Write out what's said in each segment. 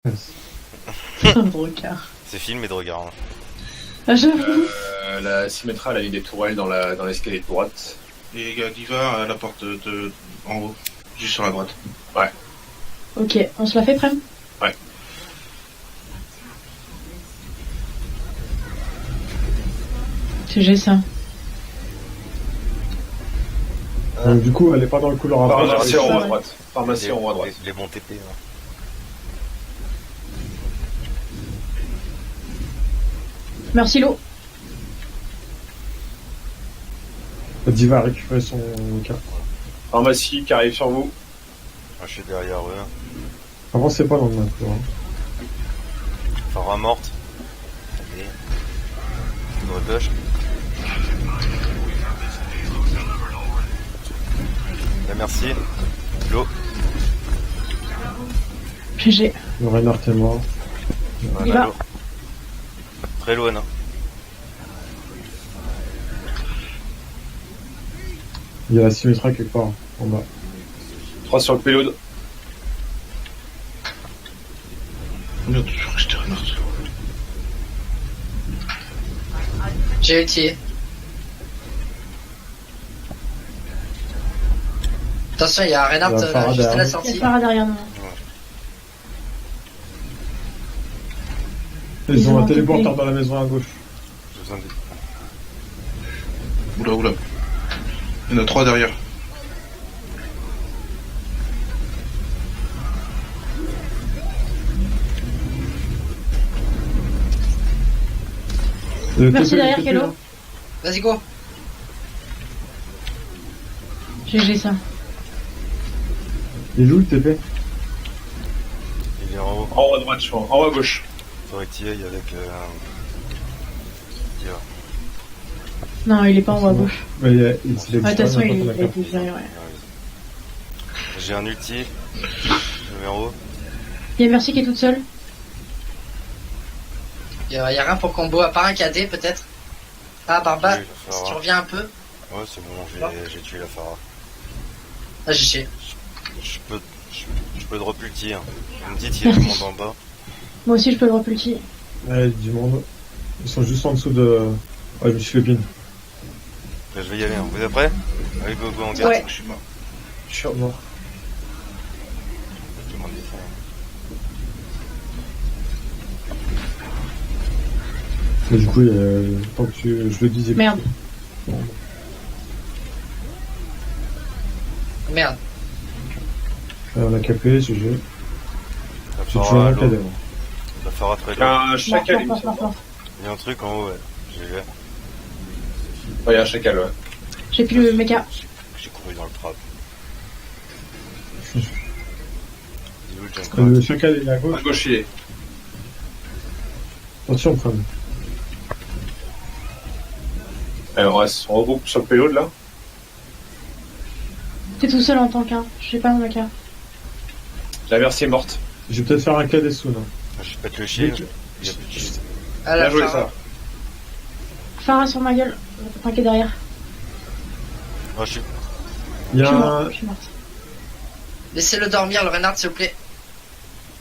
Un brocard. C'est filmé de regard. Hein. Ah, j'avoue. La Symmetra, elle a mis des tourelles dans l'escalier de droite. Et Diva à la porte en haut, juste sur la droite. Ouais. Ok, on se la fait, Prem? Ouais. GG ça. Du coup, elle est pas dans le couloir à droite. Pharmacie en haut à Ouais. droite. Pharmacie en haut à droite. Les bons TP. Hein. Merci, Lo. Diva a récupéré son carte. Pharmacie qui arrive sur vous. Moi, je suis derrière eux. Avancez pas dans le même couloir. Phara morte. Allez. Une gauche. Là, merci. L'eau. GG. Le Reinhardt est mort. Il va. L'eau. Très loin, hein. Il y a la Symmetra quelque part, en bas. 3 sur le payload. Merde, je crois que j'étais Reinhardt. J'ai utilisé. Attention, il y a Reinhardt Il y a Farah juste à la derrière. Il y a sortie. Farah derrière nous. Ils ont ont un un téléporteur TP. dans la maison à gauche. J'ai besoin de... Oula. Il y en a 3 derrière. Merci derrière, TP, Kello. là. Vas-y, go. GG ça. Il joue le TP. Il est en haut. En haut à droite, je crois. En haut à gauche. Faudrait que tu y ailles avec... Diva. Non, il est pas en haut à gauche. Mais il a Ah, de toute façon, il a a été viré, ouais. J'ai un ulti. Numéro. Il y a Merci qui est toute seule. Il y a rien pour combo, à part un KD peut-être. Ah, Barba, Oui, la si Farah. tu reviens un peu. Ouais, c'est bon, j'ai tué la Farah. Ah, j'ai chié. Je peux drop ulti. Hein. Vous me dites, il y a tout le monde en bas. Moi aussi, je peux le drop ulti. Ouais, du monde. Ils sont juste en dessous de... Ouais, je me suis fait pin. Là, je vais y aller. Hein. Vous êtes prêts? Allez, go, on garde. Ouais. Je suis mort. Je suis mort. Tout le monde descend. Mais du coup, tant que je le disais. Merde. Merde. On a capé, GG. La J'ai toujours Farah, un l'eau. cadet, moi. La Farah très Il y a loin. un Mort, chacal, il me mort, semble. mort. Il y a un truc en haut, ouais. J'ai vu. Ouais, il y a un chacal, ouais. J'ai plus le méca. J'ai couru dans le trap. Il est où le Junkrat? Le chacal il est à À gauche. gauche, il est. Attention, Prem. Alors, on regroupe sur le payload, là. T'es tout seul en tant qu'un. Je sais pas mon méca. La Merci est morte. Je vais peut-être faire un cadet soon. Hein. Je pète le shield. Il y a plus de shield. Ah, la Bien joué, Farah. ça. Farah sur ma gueule. Enfin, qui est derrière. Oh, je suis... Il y Je a suis un... morte. Je suis morte. Laissez-le dormir, le Reinhardt, s'il vous plaît.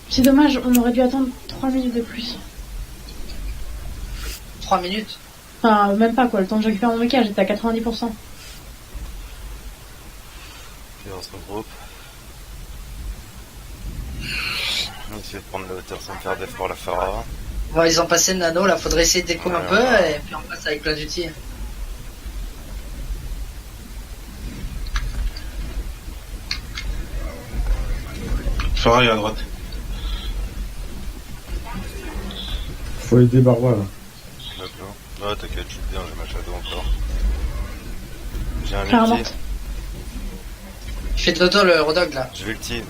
C'est dommage, on aurait dû attendre 3 minutes de plus. 3 minutes. Enfin, même pas quoi, le temps que je récupère mon méca, j'étais à 90%. Ok, on se regroupe. On va essayer de prendre la hauteur sans faire d'effort la Farah. Bon, ils ont passé le nano, là, faudrait essayer de déco un peu, Ouais. et puis on passe avec plein d'outils. Farah est à droite. Faut aider Barba, là. D'accord. Ouais, t'inquiète, je suis bien, j'ai ma shadow encore. J'ai un Farah ulti. morte. Il fait de l'auto, le Rodog, là. J'ai ulti. Ouais.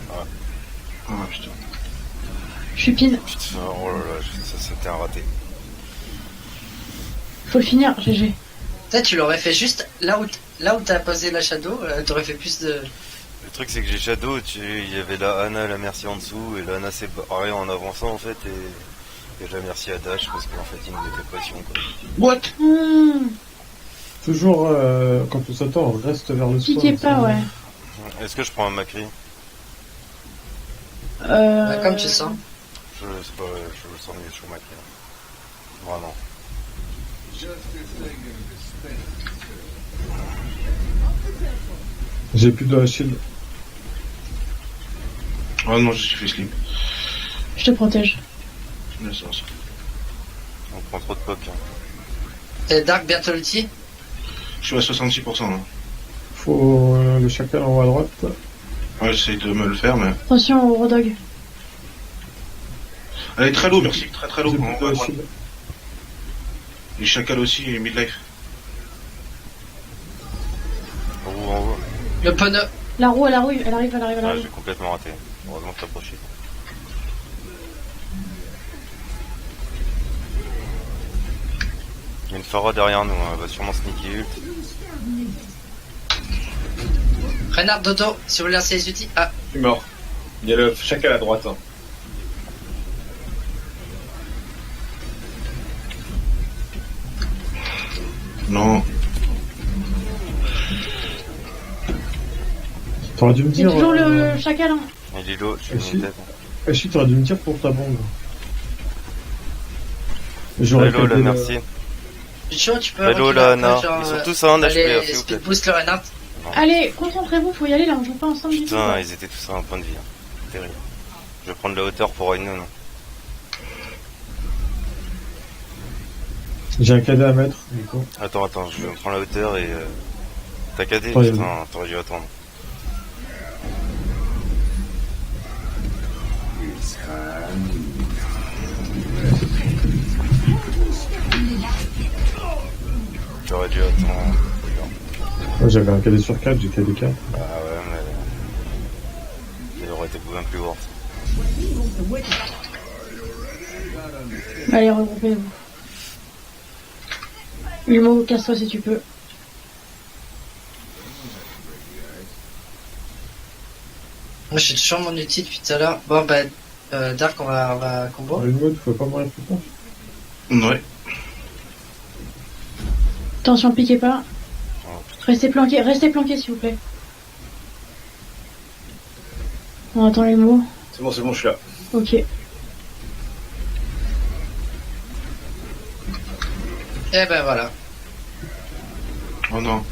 Ah putain. Je suis pin. Putain, oh là là, ça c'était un raté. Faut le finir, GG. Peut-être tu l'aurais fait juste là où t'as posé la shadow, t'aurais fait plus de... Le truc c'est que j'ai shadow, il y avait la Ana et la Merci en dessous, et la Ana s'est barrée en avançant en fait, et la Merci à dash parce qu'en fait il nous mettait pression quoi. What? Toujours, quand on s'attend, on reste vers le spawn. Piquez pas, ouais. Est-ce que je prends un Macri? Bah, comme tu sens. Je le sens mieux Schumacher. Vraiment. J'ai plus de shield. Oh non, je suis fait slip. Je te protège. Mais ça, ça. On prend trop de pop. Hein. Et Dark bientôt l'ulti. Je suis à 66%. Là. Faut le chacal en haut à droite. Ouais, j'essaye de me le faire, mais. Attention au Rodog. Elle est très low, merci. Très très low. J'ai En plus haut à de droite. shield. Les chacals aussi, et midlife. En haut. Le Pono. La roue, elle arrive, elle arrive, elle arrive, elle Ah, arrive. j'ai complètement raté. Heureusement que t'as approché. Il y a une Pharah derrière nous, hein. Elle va sûrement sneaker ult. Renard Dodo, si vous voulez lancer les outils. Ah, Je suis mort. Il y a le chacal à droite. Hein. Non. T'aurais dû me C'est dire. toujours le chacal, hein. Il est low, je Et suis si une tête. Si, t'aurais dû me dire pour ta bombe. J'aurais Hello là, fait merci. Pichot, tu peux. Hello reculer là, un peu, Anna. genre, Ils sont tous à 1 HP, allez, s'il vous plaît. speed boost le Renard. Allez, concentrez-vous, faut y aller là, on joue pas ensemble du tout. Putain, quoi. ils étaient tous à un point de vie. Hein. Terrible. Je vais prendre la hauteur pour une non. J'ai un cadet à mettre, du coup. Attends, je prends la hauteur et... T'as cadé? Attends, Putain, t'aurais dû attendre. J'aurais dû attendre. Moi j'avais un cadet sur 4, j'ai cadet 4. Ah ouais, mais... Il aurait été bien plus worth. Allez, regroupez-vous. Ulmo, casse-toi si tu peux. Moi, j'ai toujours mon ulti depuis tout à l'heure. Bon, bah, Dark, on va combo. Une mode, faut pas mourir tout le temps. Ouais. Attention, piquez pas. Oh, putain. Restez planqué s'il vous plaît. On attend les mots. C'est bon, je suis là. Ok. Et ben voilà. Oh non.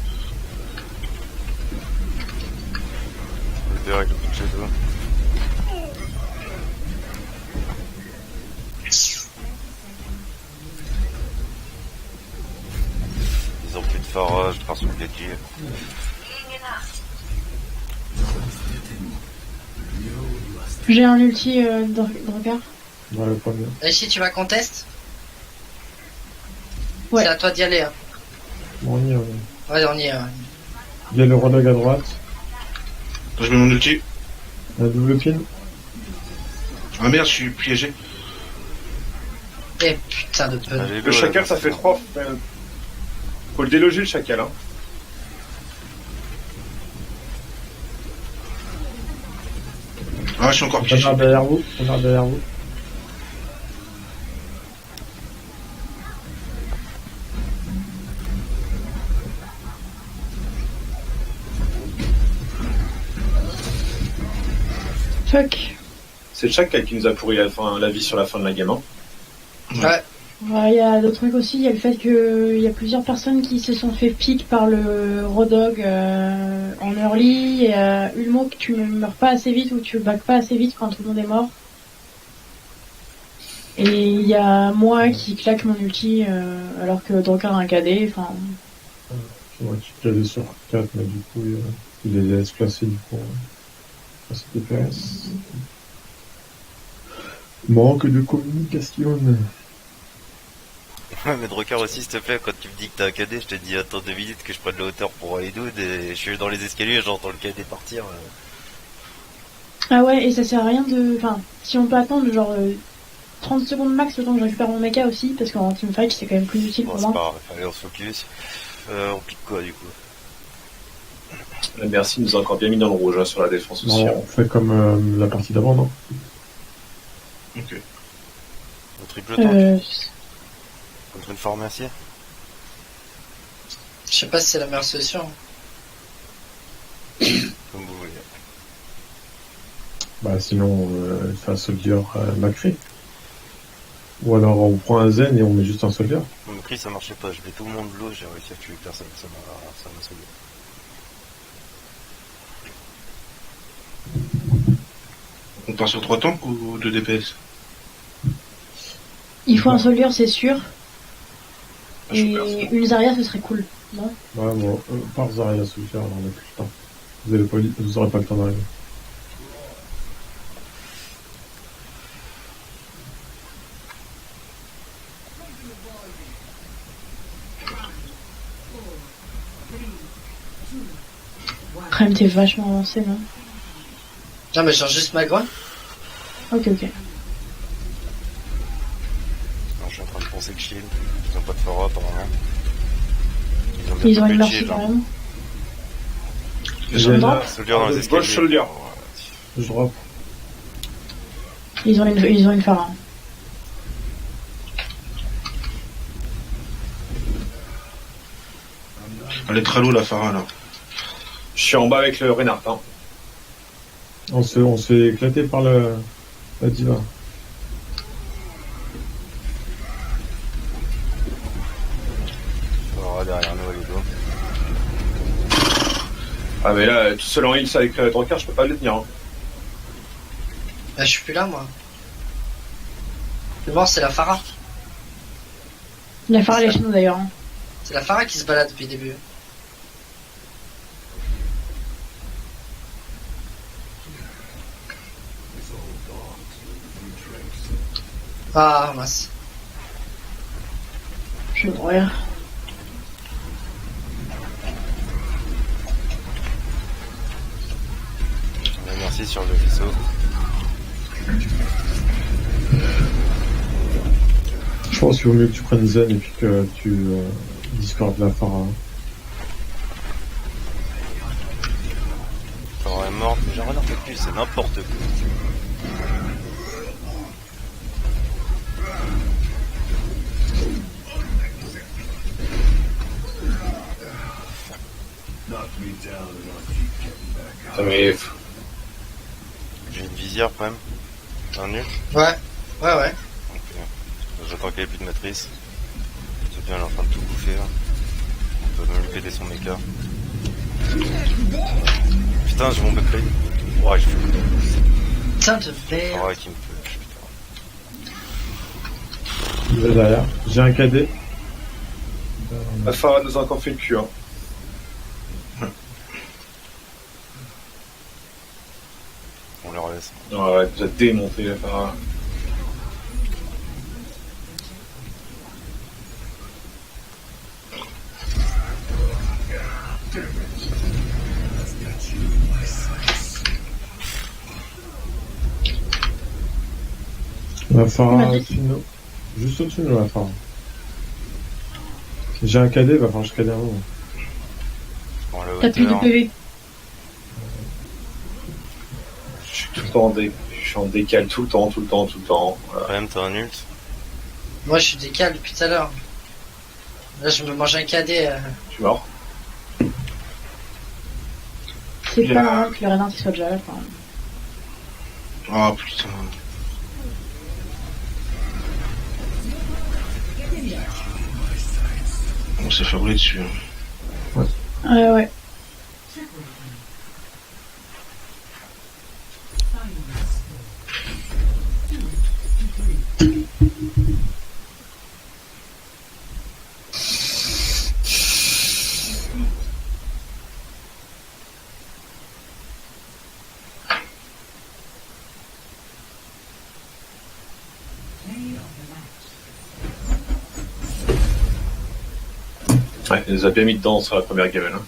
Le verre avec le coup de jet d'eau. Ils ont plus de Pharah, je pense, sur le gadget. J'ai un ulti Drakar. Ouais, pas bien. Et si tu vas contest, Ouais. c'est à toi d'y aller. Hein. Bon, on y est, ouais. Ouais, on y est. Ouais. Il y a le Rodog à droite. Je mets mon ulti. Un double pin. Ah merde, je suis piégé. Et putain de peu. Allez, Le chacal, ça fait 3. Faut le déloger, le chacal. Hein. Ah, je suis encore piégé. On a derrière vous. On a derrière vous. Fuck. C'est le chacal qui nous a pourri la vie sur la fin de la game. Hein. Ouais. Il y a d'autres trucs aussi, il y a le fait qu'il y a plusieurs personnes qui se sont fait pick par le Rodog en early, et Ulmo que tu ne meurs pas assez vite ou tu back pas assez vite quand tout le monde est mort. Et il y a moi qui claque mon ulti alors que Drakar a un KD, enfin... Ouais, tu cadet sur 4, mais du coup, il les laisse placer, du coup. Passer DPS. Manque de communication. Ouais, mais Drakar aussi, s'il te plaît, quand tu me dis que t'as un cadet, je te dis attends 2 minutes que je prenne la hauteur pour aller dude et je suis dans les escaliers, j'entends le cadet partir. Ah ouais, et ça sert à rien de... Enfin, si on peut attendre genre 30 secondes max le temps que je récupère mon mecha aussi, parce qu'en teamfight c'est quand même plus utile Bon, pour c'est moi. pas grave, allez, on se focus. On pique quoi du coup? La Merci nous a encore bien mis dans le rouge hein, sur la défense aussi. Non, on fait comme la partie d'avant, non? Ok. On triple tank contre une pharmacie. Je sais pas si c'est la meilleure solution. Comme vous voulez. Bah, sinon, c'est un soldier Macri. Ou alors on prend un zen et on met juste un soldier. Mon cri ça marchait pas, je mets tout le monde de l'eau, j'ai réussi à tuer personne, ça m'a sauvé. On part sur 3 tanks ou 2 DPS? Il faut un soldier, c'est sûr. Ah, je suis Et perso. une Zarya, ce serait cool. Non? Ouais, bon, par Zarya soldier, alors on a plus le temps. Vous aurez pas le temps d'arriver. Quand même, t'es vachement avancé, non? Non, mais genre juste Magua. Ok. Alors, je suis en train de penser que shield, ils ont pas de Phara apparemment. Ils ont bientôt une plus de merci shield, quand hein. même. J'ai drop. Soldier dans les Gauche escaliers. soldier. Je drop. Ils ont une phare. Elle est très low la Phara là. Je suis en bas avec le Reinhardt. Hein. On se fait éclater par la diva. Phara derrière nous, elle est dos. Ah mais là, tout seul en heals avec Drakkar, je peux pas le tenir. Hein. Bah, je suis plus là, moi. Le mort, c'est la Phara. La phare, elle est chez nous d'ailleurs. Hein. C'est la Phara qui se balade depuis le début. Ah, mince. Je vais mourir. Merci sur le vaisseau. Je pense qu'il vaut mieux que tu prennes zen et puis que tu discordes la Phara. Phara est morte, mais j'en ai plus, c'est n'importe quoi. Ah, mais J'ai une visière quand même. Un nul. Ouais. Donc, j'attends qu'il n'y ait plus de matrice. C'est bien, elle est en train de tout bouffer là. On peut même lui péter son méca. Putain, j'ai mon backplay. Ouais, j'ai fait le Putain de merde. Phara qui me peut. Il va derrière. J'ai un cadet. la Farah nous a encore fait le cul. Hein. On leur laisse. Ouais, elle nous a démonté la Farah. La Phara Vas-y. au-dessus de nous. Juste au-dessus de nous, la Phara. J'ai un cadet, va falloir que je cadde un moment. Bon, la T'as plus de hauteur. PV. Je suis tout le temps je suis en décale tout le temps. Voilà. Quand même, t'as un ult. Moi, je suis décalé depuis tout à l'heure. Là, je me mange un cadet. Je suis mort. C'est Bien. pas normal que le Renan soit déjà là quand même. Ah putain. On s'est fait rouler dessus. Hein. Ouais. Ouais, elle nous a bien mis dedans sur la première game. Hein.